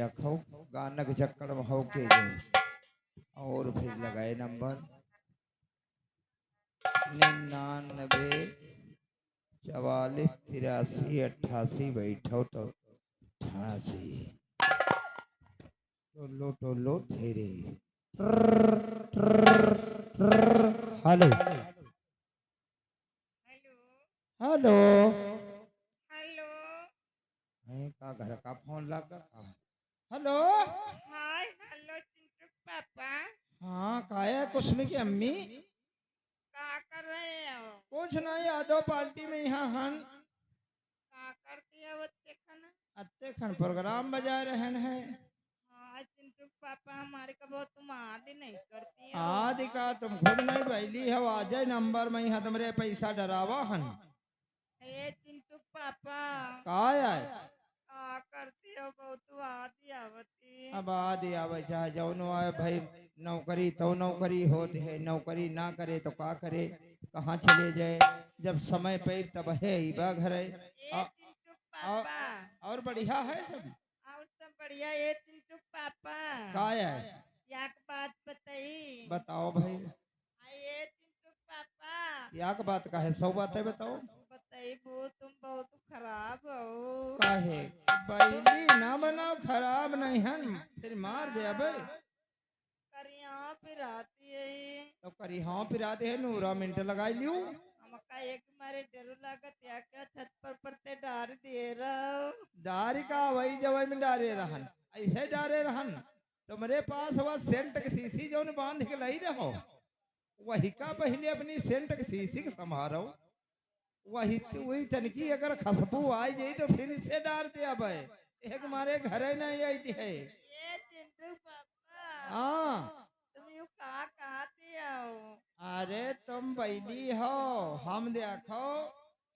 देखो गाना के चक्कर में हो के गए और फिर लगाए नंबर 99 44 83 88 बैठो तो 88 Tolo Tolo there hello hello. Hello hello. का घर का फोन लगा का हेलो हाय हेलो चिंटू पापा। हाँ का है कुसमी की अम्मी क्या कर रहे हो? कुछ नहीं यादव पार्टी में यहाँ हन क्या करती है वो देखना। अत्ते खन प्रोग्राम बजा रहे हैं हाँ चिंटू पापा हमारे का बहुत तुम आदि नहीं करती हो। आदि का तुम खुद नहीं बैली हो आ जाए नंबर में यहाँ तुमरे पैसा डरावा हन ये चिंटू पापा का है क्या करती हो बहुत आदि आवती। अब आदि आवे चाहे जौनो आए भाई नौकरी तो नौकरी होती है नौकरी ना करे तो का करे कहाँ चले जाए जब समय पे तब है ही बा घर ये चिंटू आ, पापा और बढ़िया है सब और सब बढ़िया। ये चिंटू पापा का है एक बात बताई। बताओ भाई ये चिंटू पापा या का बात का है सौ बात है बताओ बताई वो तुम बहुत खराब हो। काहे तुम बैली ना बनाओ खराब नहीं हन फिर मार दे अबे करिया फिर आती है। तो करी हाँ फिर आते हैं नूरा मिनट लगाई लियो हमका एक मारे डर लागत या क्या छत पर पड़ते डार दे रहा। डारी का वही जवाई में डारे रहन ऐसे डारे रहन तुम्हारे पास वह सेंट की सीसी जो बांध के लाई रहो वही का पहले अपनी सेंट की सीसी के संभारो वही वही तनकी अगर खुशबू आ जाए तो फिर इसे डार दे अब एक मारे घरे नहीं आई है ये चिंटू पापा हाँ तुम यूं कहाँ से आओ? अरे तुम बैली हो हम देखो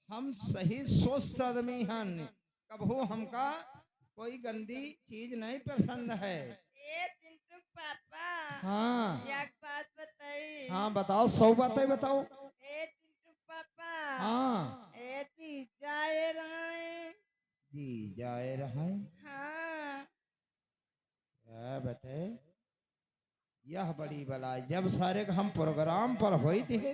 हम सही स्वस्थ आदमी हन कबहू हमका कोई गंदी चीज नहीं पसंद है ये चिंटू पापा हाँ एक बात बताई। हाँ बताओ सौ बातें बताओ ये चिंटू पापा हाँ ये चीज जाए रहे। जी जाए रहा हाँ क्या बताए यह बड़ी बला जब सारे हम प्रोग्राम पर हुई थे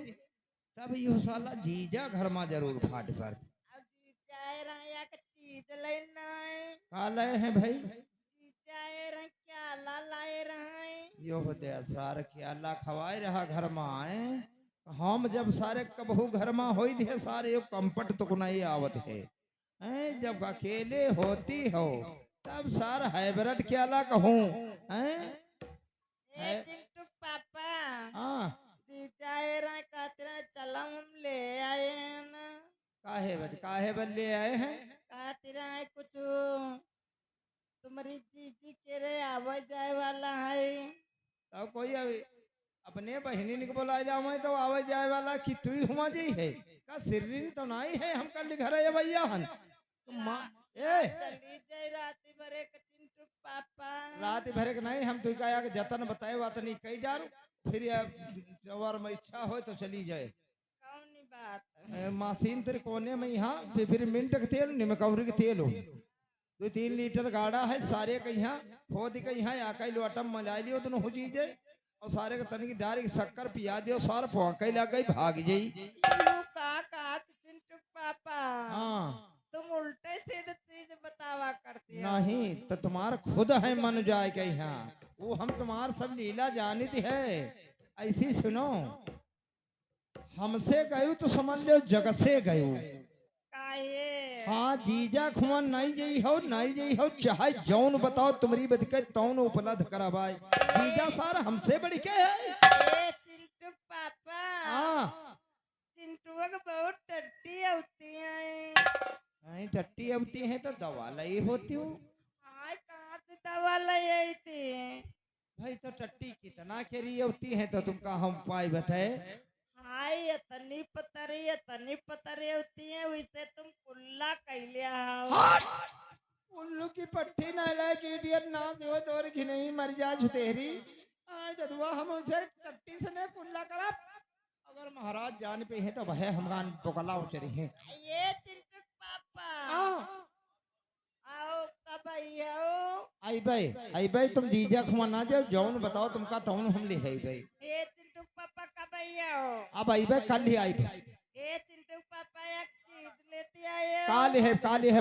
तब यह साला जीजा घर में जरूर फाट पड़ते अब चीज जाए रहे या के चीज लेना है। का लाए हैं भाई चीज जाए रहे क्या ला लाए रहे। यो होते सार के अल्लाह खवाए रहा घर में आए हम जब सारे कबहू घर में होई थे सारे यो कंपट तो नहीं आवत है जब अकेले होती हो तब सार हाइब्रिड क्या ला कहूँ हैं ये चिंटू पापा हाँ चीज जाए रहे कहते रहे चलो हम ले आए हैं ना। काहे बल्ले आए हैं कहते रहे कुछ तुम्हारी जीजी के रे आवे जाए वाला है। तब कोई अभी अपने बहनी को बोला जाओ तो आवे जाए वाला कि तू ही हुआ जी है का सिर्रिन तो नहीं है हम कल घर है भैया हन तुम माँ ए चली जाए रात भरे के चिंटू पापा। रात भर के नहीं हम तु का जतन बताए बात नहीं कई डारू फिर और में इच्छा हो तो चली जाए कौन बात? मशीन तेरे कोने में यहाँ फिर मिनट के तेल निमकौरी के तेल हो 2-3 लीटर गाड़ा है सारे के यहाँ खोद के यहाँ आका लोटम मिला लियो दोनों हो चीजे और सारे के तनिक डार की शक्कर पिया दियो सार पोंकई लग गई भाग जाई यू का चिंटू पापा हाँ तुम उल्टे सीधे चीज बतावा करते हो। नहीं तो तुम्हार खुद है मन जाए के यहाँ वो हम तुम्हार सब लीला जानित है ऐसी सुनो हमसे गयु तो समझ लो जग से गयु काहे? हाँ जीजा खुमन नहीं जई हो नहीं जई हो चाहे जौन बताओ तुम्हारी बदके तौन उपलब्ध कराबाई जीजा सार हमसे बड़ी के है ए चिंटू पापा हाँ चिंटू का बहुत टट्टी होती है। नहीं टट्टी अबती है तो दवा लाई होती हूँ हाय कहाँ से दवा ले आई थी? भाई तो टट्टी कितना केरी होती है तो तुमका हम उपाय बताए हाय इतनी पतरी होती है वैसे तुम कुल्ला कैले आओ। उल्लू की पट्टी ना लाए कि इडियट ना जो तो और घिनई मर जा झुतेरी आ जदुआ हम उसे टट्टी से ने कुल्ला करा अगर महाराज जान पे है तो वह हमरान टोकला उचरी है ये चिंटू पापा आ आओ कब आई हो? आई भाई तुम जीजा खुमाना जाओ जौन बताओ तुमका तौन हम ले है भाई। ए चिंटू पापा कब आइए हो? अब आई भाई कल ही आई भाई। ए चिंटू पापा एक चीज लेती आए हो? काले है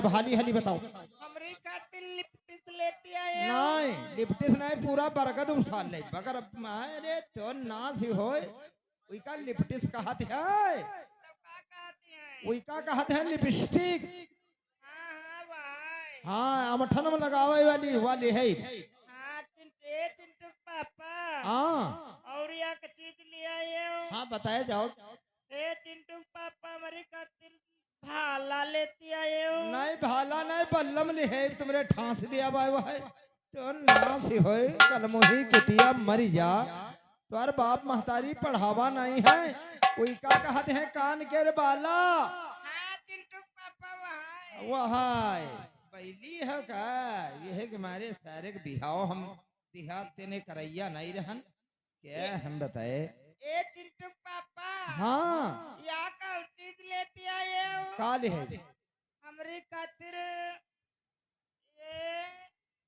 हाली हाली बताओ। हमरी खातिर लिपटिस लेती आए हो? नहीं लिपटिस नहीं पूरा बरगद उछाल ले बगर अरे तो ना सी होए उई का लिपटिस कहत है तो का कहती हैं? उई का कहत है लिपस्टिक। हाँ हाँ वहाँ। हाँ अमठन में लगावे वाली है। हाँ चिंटू पापा। हाँ और एक चीज ले आए हो? हाँ बताए जाओ। ए चिंटू पापा हमारी खातिर भाला लेती आए हो? नहीं भाला नहीं बल्लम ले है तुमरे ठांस दिया बाय है तो ना सी होए कल मोही कुतिया मरी जा तुअर बाप महतारी पढ़ावा नहीं है कोई का कहते हैं कान के रे बाला। हाँ चिंटू पापा वहाँ। वहाय पहली है का ये है कि हमारे सारे के बिहाव हम देहात तेने करैया नहीं रहन क्या हम बताए। ए चिंटू पापा। हाँ या का और चीज लेती आए हो? काले है। हमरी खातिर ये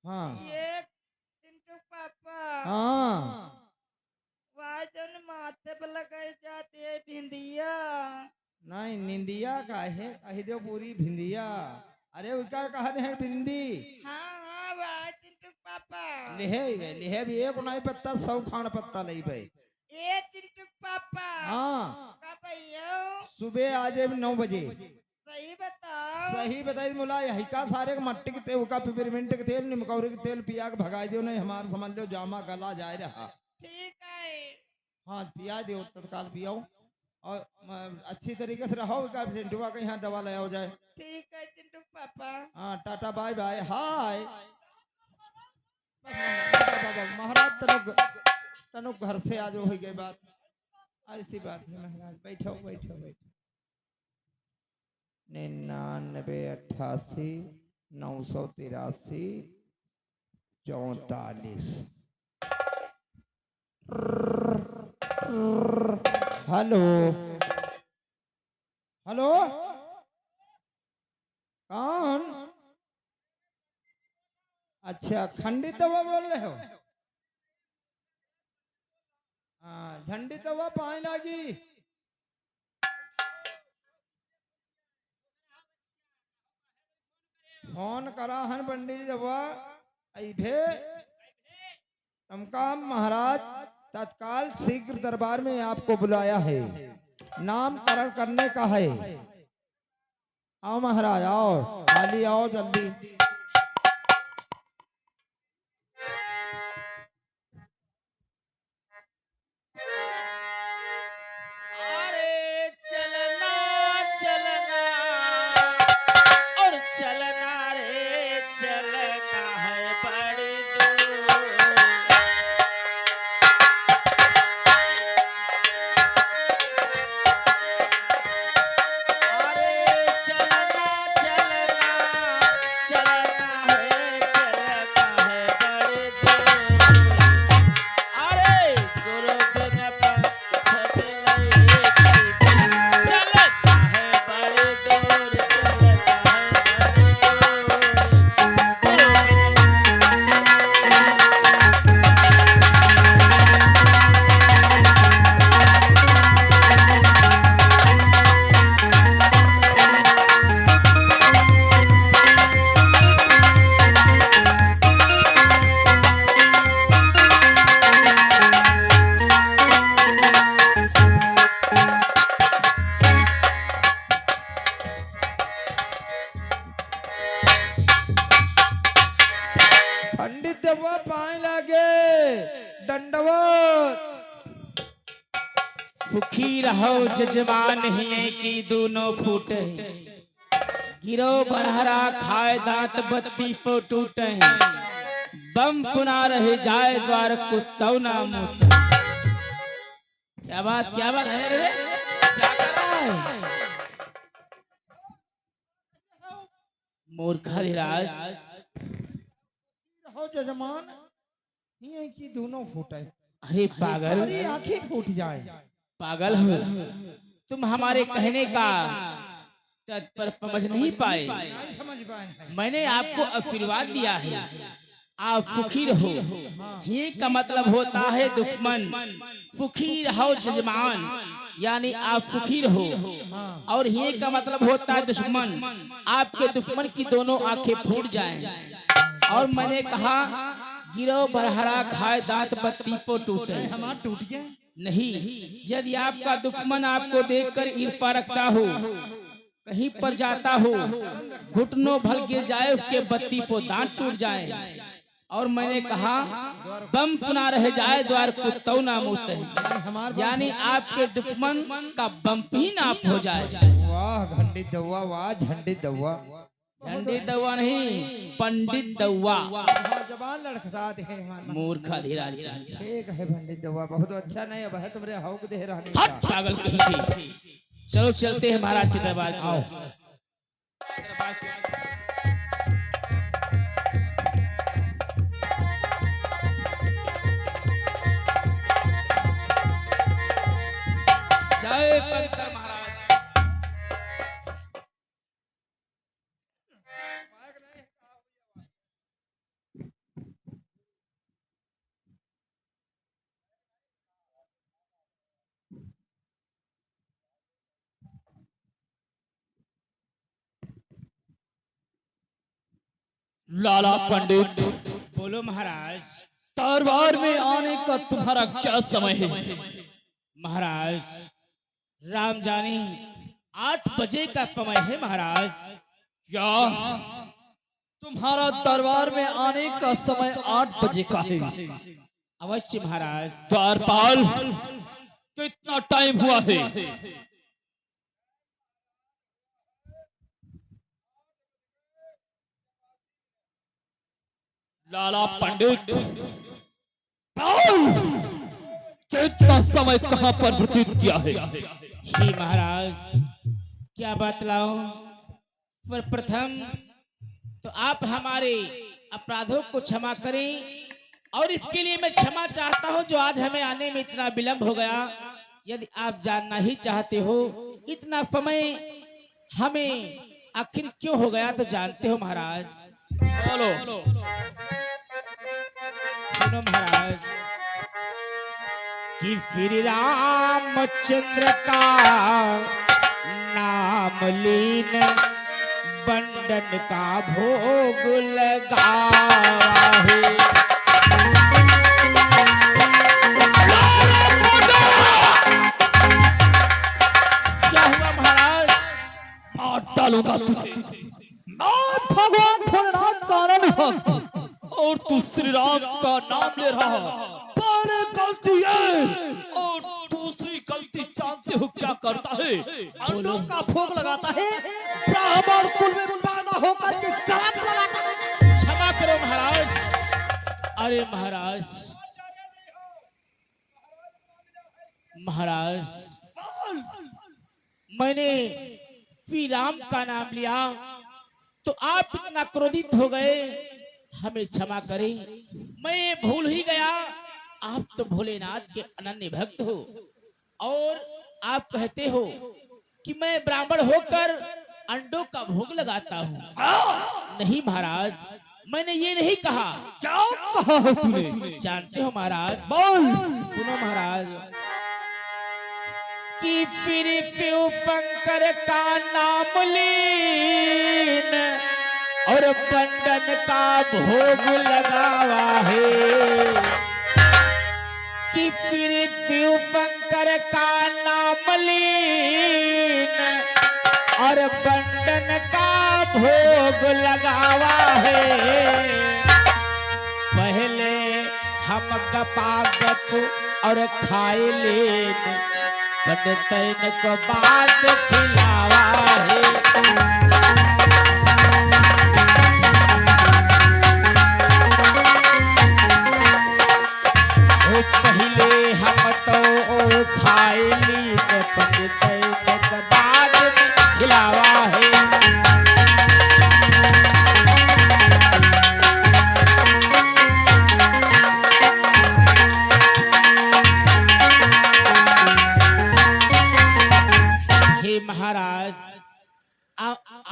हाँ ये चिंटू पापा। हाँ वह जन माथे पे लगाई जाती है भिंदिया। नहीं निंदिया का है कही दो पूरी भिंदिया। अरे उनका कहते हैं बिंदी। हाँ हाँ वह चिंटू पापा। लेहे भी एक नहीं पत्ता 100 खान पत्ता ले भाई। ए चिंटू पापा। हाँ कब आइयो? सुबह आ जाए 9 बजे। सही बताओ। सही बताई मुला यही का सारे के मट्टी के तेल का पिपरमिंट के तेल निमकौरी के तेल पिया के भगा दियो नहीं हमार समझ लो जामा गला जाए रहा। ठीक है। हाँ पिया दियो तत्काल पियाओ और अच्छी तरीके से रहो का टेंटुआ के यहाँ दवा ले आओ जाए। ठीक है चिंटू पापा। हाँ टाटा बाय बाय हाय। महाराज तनुक घर से आज हो गई बात ऐसी बात है महाराज बैठो बैठो बैठो। 99 88 983 44। हेलो हेलो कौन? अच्छा खंडित दवा बोल रहे हो? हाँ झंडी दवा पानी लागी। फोन करा हन पंडित जी दवा अभे तमका महाराज तत्काल शीघ्र दरबार में आपको बुलाया है नामकरण करने का है। आओ महाराज आओ खाली आओ जल्दी। अरे चलना चलना और चलना रे चलना है बड़ी दूर। अरे चलना चलना चलना है बड़ी दूर। अरे गुरु बिन पंथ मिलई चलता है बड़ी दूर चलता है बड़ी खंडित दवा पानी लागे दंडवत। सुखी रहो जजमान ही की दोनों फूटे गिरो बरहरा खाए दांत बत्ती फो टूटे बम सुना रहे जाए द्वार कुत्तौ ना मुत। क्या बात है रे क्या कर रहा है मूर्खा धीराज। हो जजमान ये की दोनों फूटे अरे पागल अरे आंखें फूट जाए। पागल हो तुम हमारे कहने का तत्पर समझ नहीं पाए। नहीं समझ पाए हैं। मैंने आपको आशीर्वाद दिया है आप फकीर हो। ये का मतलब होता है दुश्मन। फकीर हो जजमान, यानी आप फकीर हो। और ये का मतलब होता है दुश्मन, आपके दुश्मन की दोनों आंखें फूट जाएं। और मैंने कहा गिरो बरहरा खाए दांत बत्ती को टूटे। हमारा टूट गया नहीं, यदि आपका दुश्मन आपको देखकर ईर्ष्या रखता हो, कहीं पर जाता हो, घुटनों भल गिर जाए, उसके बत्ती को दांत टूट जाए। और मैंने कहा बम सुना रह जाए द्वार कुत्तौ ना मुते, यानी आपके दुश्मन का बम ही नाप हो जाए। वाह घंटी दवा, वाह झंडी दवा, झंडी दवा नहीं, पंडित दवा। जबान लड़खड़ाते हैं हमारे मूर्ख अधिराज। ठीक है पंडित दवा, बहुत अच्छा नहीं अब है तुमरे हौक दे रहने हट पागल कहीं की। चलो चलते हैं महाराज के दरबार को। आओ। जय शंकर महाराज। लाला पंडित, बोलो महाराज। दरबार में आने का तुम्हारा क्या समय है? महाराज राम जानी 8 बजे का समय है महाराज। क्या तुम्हारा दरबार में आने का समय 8 बजे का है? अवश्य महाराज। द्वारपाल, कितना टाइम हुआ है? लाला पंडित, कितना समय कहां पर व्यतीत किया है? ही महाराज क्या बतलाऊं, पर प्रथम तो आप हमारे अपराधों को क्षमा करें, और इसके लिए मैं क्षमा चाहता हूं जो आज हमें आने में इतना विलंब हो गया। यदि आप जानना ही चाहते हो इतना समय हमें आखिर क्यों हो गया, तो जानते हो महाराज। बोलो। सुनो महाराज कि श्री रामचंद्र का नाम लीन बंडन का भोग लगावा है। क्या हुआ महाराज? मार डालूंगा तुझे। मैं भगवान भोलेनाथ का अनंत और तू श्री राम का नाम ले रहा, पहले गलती है और दूसरी गलती जानते हो क्या करता है? अंडों का भोग लगाता है, ब्राह्मण कुल में पैदा होकर के गला लगाता है। क्षमा करो महाराज। अरे महाराज, महाराज मैंने श्री राम का नाम लिया तो आप इतना क्रोधित हो गए, हमें क्षमा करें, मैं भूल ही गया। आप तो भोलेनाथ के अनन्य भक्त हो और आप कहते हो कि मैं ब्राह्मण होकर अंडों का भोग लगाता हूँ। नहीं महाराज, मैंने ये नहीं कहा। क्या कहा है तूने? जानते हो महाराज, बोल। सुनो महाराज कि फिर प्यू पंकर का नाम लीन और बंडन का भोग लगावा है। कि फिर प्यू पंकर का नाम लीन और बंडन का भोग लगावा है। पहले हम गपागप और खाए लेन, बंडन को बाद खिलावा है। पहले हम तो खाए ली, बंडन को बाद खिलावा है। महाराज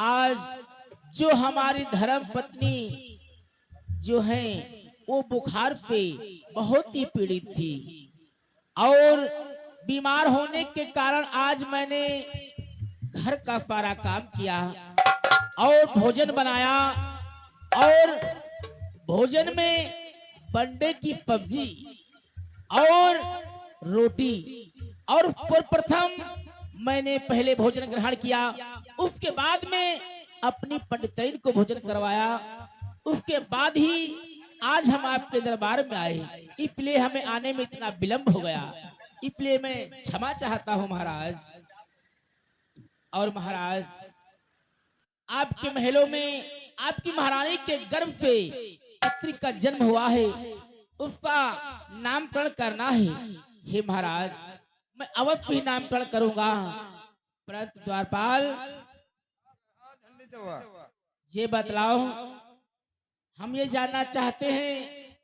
आज जो हमारी धर्म पत्नी जो है वो बुखार पे बहुत ही पीड़ित थी और बीमार होने के कारण आज मैंने घर का सारा काम किया और भोजन बनाया और भोजन में बंडे की सब्जी और रोटी और सर्वप्रथम मैंने पहले भोजन ग्रहण किया, उसके बाद में अपनी पंडितैन को भोजन करवाया, उसके बाद ही आज हम आपके दरबार में आए, इसलिए हमें आने में इतना विलंब हो गया, इसलिए मैं क्षमा चाहता हूं महाराज। और महाराज आपके महलों में आपकी महारानी के गर्भ से पुत्री का जन्म हुआ है, उसका नामकरण करना है। हे महाराज मैं अवश्य ही नामकरण करूंगा, परंतु द्वारपाल ये बतलाओ, हम ये जानना चाहते हैं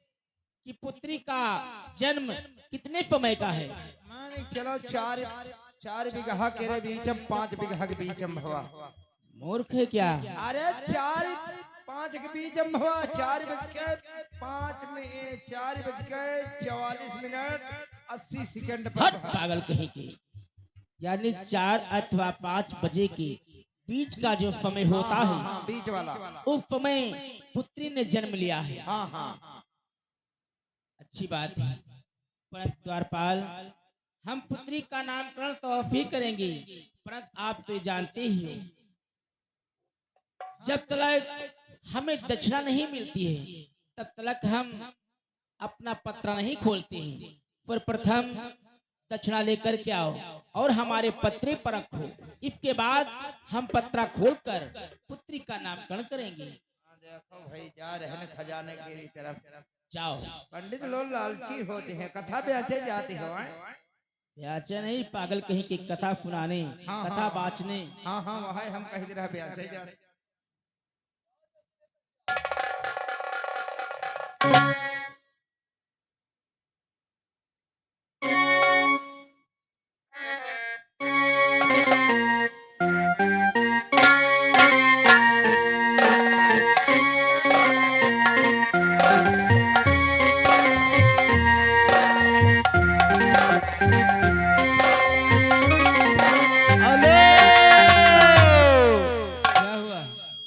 कि पुत्री का जन्म कितने समय का है? माने चलो 4 बीघा के बीचम 5 बीघा के बीचम हुआ। मूर्ख है क्या? अरे 4-5 के बीचम हुआ, 4 बज के 5 में 4 बज के 44 मिनट 80 सेकंड हट पर। पागल कहीं के, यानी 4 अथवा 5 बजे के बीच का जो समय होता है, हाँ, बीच वाला उस समय पुत्री ने जन्म लिया है। हाँ। अच्छी बात है, परंतु द्वारपाल हम पुत्री का नामकरण तो अवश्य करेंगे, परंतु आप तो जानते ही हो जब तक हमें दक्षिणा नहीं मिलती है तब तक हम अपना पत्रा नहीं खोलते हैं। पर प्रथम दक्षिणा लेकर के आओ और हमारे पत्रे पर रखो, इसके बाद हम पत्रा खोलकर पुत्री का नामकरण करेंगे। देखो भाई जा रहे हैं खजाने की तरफ। जाओ। पंडित लोग लालची होते हैं, कथा बेचे जाते हो। ब्याचे नहीं, पागल कहीं की कथा सुनाने, हाँ, कथा बाचने। हाँ वही हम कह रहे बेचे जाते।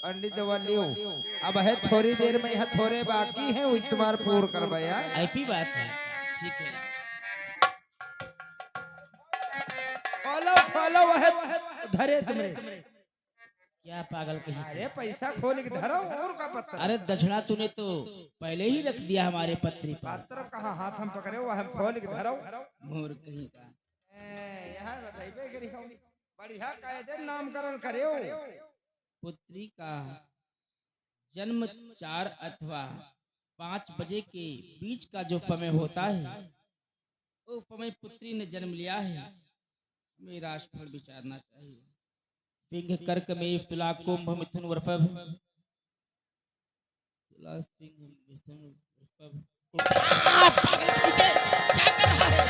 पंडित वालियो अब है थोड़ी देर में, यह थोड़े बाकी हैं, वो इतबार पूर्ण कर भैया। ऐसी बात है, ठीक है। फॉलो वह धरे तुमरे। क्या पागल कहीं? अरे पैसा खोल के धरो और का पत्थर। अरे दक्षिणा तूने तो पहले ही रख दिया हमारे पत्री पर। पत्थर कहाँ हाथ हम पकड़े, वह हम खोल के धरो। मोर कहीं का यहाँ बताइए करी हो बढ़िया कायदे नामकरण करे हो। पुत्री का जन्म 4 अथवा 5 बजे के बीच का जो समय होता है, उस समय पुत्री ने जन्म लिया है। हमें राशिफल विचारना चाहिए। सिंह कर्क में तुला कुंभ मिथुन वृषभ, तुला सिंह मिथुन वृषभ। क्या कर रहा है?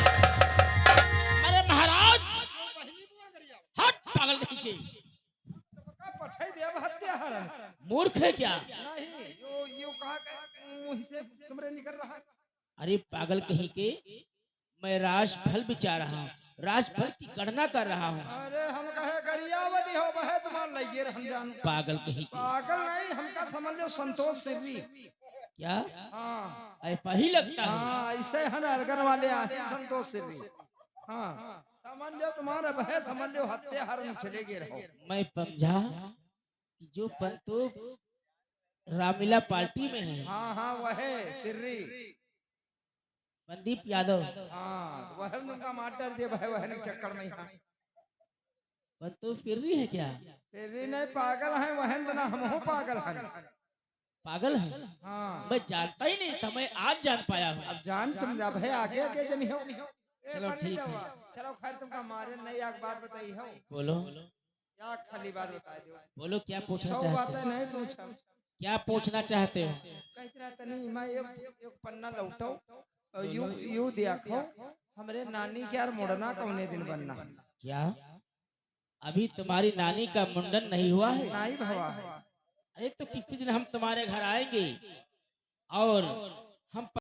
अरे महाराज हट पागल नहीं के, मूर्ख है क्या? नहीं यो कहा मुंह से तुमरे निकल रहा है। अरे पागल कहीं के, मैं राशिफल विचार रहा हूँ, राशिफल की गणना कर रहा हूँ। अरे हम कहे गरियावती हो बहे तुम्हार लगे हम जान। पागल कहीं के। पागल नहीं, हमका समझ लो संतोष सिर्री। क्या? हाँ ऐसा ही लगता है। हाँ ऐसे है ना अर्गन वाले आए संतोष सिर्री। हाँ समझ लो तुम्हारा बहे, समझ लो हत्या हर चले गए रहो। मैं समझा कि जो संतोष रामलीला पार्टी में है। हाँ वह सिर्री मनदीप यादव। हाँ वह उनका माटर दे वह नहीं चक्कर में। हाँ संतोष फिर है क्या? सिर्री नहीं पागल है, वह ना हम हो पागल है। पागल है? हाँ मैं जानता ही नहीं था, मैं आज जान पाया हूँ। अब जान तुम अब है आगे के जनी हो। चलो ठीक है। चलो खैर तुमका मारे नहीं, एक बात बताई हो। बोलो क्या खाली बात बता दो। बोलो, क्या पूछना सौ चाहते बातें हो? नहीं पूछा। क्या पूछना चाहते हो? कहते रहते नहीं मैं एक पन्ना लौटो और यू देखो हमरे नानी के यार मुड़ना कौने दिन बनना। क्या अभी तुम्हारी नानी का मुंडन नहीं हुआ है? नहीं भवा है। अरे तो किसी दिन हम तुम्हारे घर आएंगे और हम